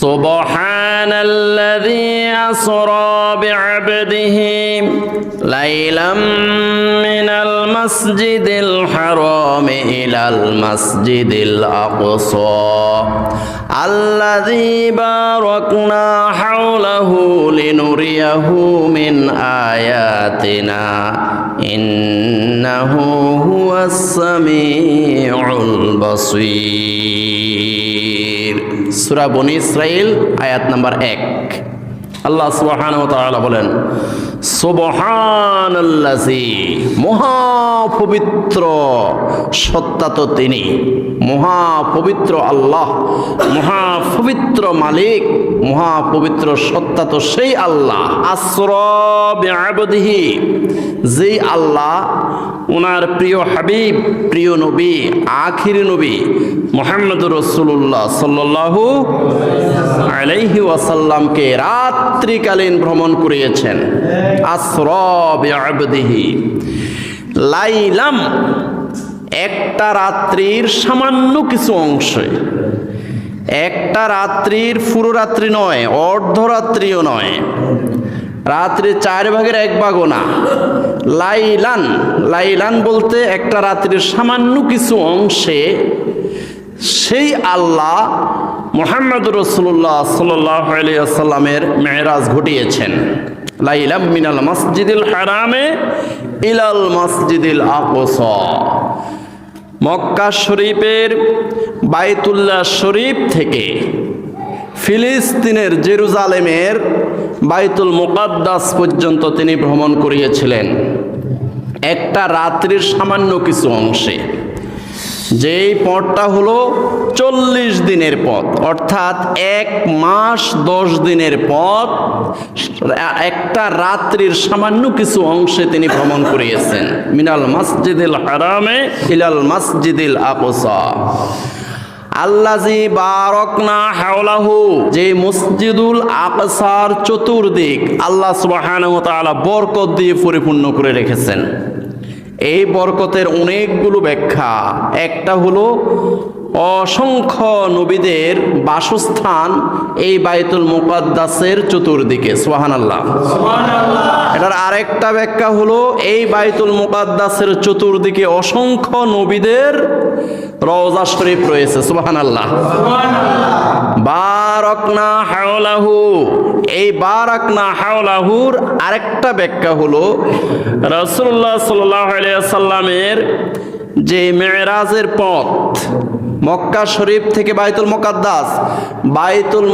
সুবহানাল্লাযী আসরা বি'আবদিহি লাইলাম মিনাল মাসজিদিল হারামি ইলাল মাসজিদিল আকসা আল্লাযী বারাকনা হাওলাহু লিনুরিয়াহু মিন আয়াতিনা ইন্নাহু হুয়াস সামিউল বাসীর। সূরা বনী ইসরাঈল আয়াত নাম্বার 1। আল্লাহ সুবহানাহু ওয়া তাআলা বলেন, সুবহানাল্লাযী, মহাপবিত্র সত্তা তো তিনি, মহাপবিত্র আল্লাহ, মহাপবিত্র মালিক, মহাপবিত্র সত্তা তো সেই আল্লাহ। আসরা বিআবদিহি, যেই আল্লাহ ওনার প্রিয় হাবিব, প্রিয় নবী, আখিরি নবী মুহাম্মদুর রাসূলুল্লাহ সাল্লাল্লাহু আলাইহি ওয়াসাল্লামকে রাত্রিকালীন ভ্রমণ করিয়েছেন। আসরা বিআবদিহি লাইলাম, একটা রাত্রির সামান্য কিছু অংশে, একটা রাত্রির পুরো রাত্রি নয়, অর্ধরাত্রিও নয়, রাত্রি 4 ভাগের 1 ভাগও না। লাইলান, লাইলান বলতে একটা রাত্রির সামান্য কিছু অংশে সেই আল্লাহ মুহাম্মদুর রাসূলুল্লাহ সাল্লাল্লাহু আলাইহি ওয়াসাল্লামের মেরাজ ঘটিয়েছেন। লাইলাম মিনাল মাসজিদিল হারামে ইলাল মাসজিদিল আকসা, মক্কা শরীফের বাইতুল্লাহ শরীফ থেকে ফিলিস্তিনের জেরুজালেমের বাইতুল মুকাদ্দাস পর্যন্ত তিনি ভ্রমণ করিয়েছিলেন একটা রাত্রির সামান্য কিছু অংশে। যেই পথটা হলো 40 দিনের পথ, অর্থাৎ 1 মাস 10 দিনের পথ, একটা রাত্রির সামান্য কিছু অংশে তিনি ভ্রমণ করিয়েছেন। মিনাল মাসজিদিল হারামে ইলাল মাসজিদিল আকসা আল্লাযী বারাকনা হাওলাহু, যে মসজিদুল আকসার চতুর্দিক আল্লাহ সুবহানাহু ওয়া তাআলা বরকত দিয়ে পরিপূর্ণ করে রেখেছেন। এই বরকতের অনেকগুলো ব্যাখ্যা। একটা হলো অসংখ্য নবীদের বাসস্থান এই বাইতুল মুকাদ্দাসের চতুর্দিকে, সুবহানাল্লাহ। এটার আরেকটা ব্যাখ্যা হলো এই বাইতুল মুকাদ্দাসের চতুর্দিকে অসংখ্য নবীদের রওজা শরীফ রয়েছে, সুবহানাল্লাহ। বারাকনা হাওলাহু, এই বারাকনা হাওলাহুর আরেকটা ব্যাখ্যা হলো রাসূলুল্লাহ সাল্লাল্লাহু আলাইহি ওয়াসাল্লামের যে মেরাজের পথ, মক্কা শরীফ থেকে বাইতুল মুকাদ্দাস, বাইতুল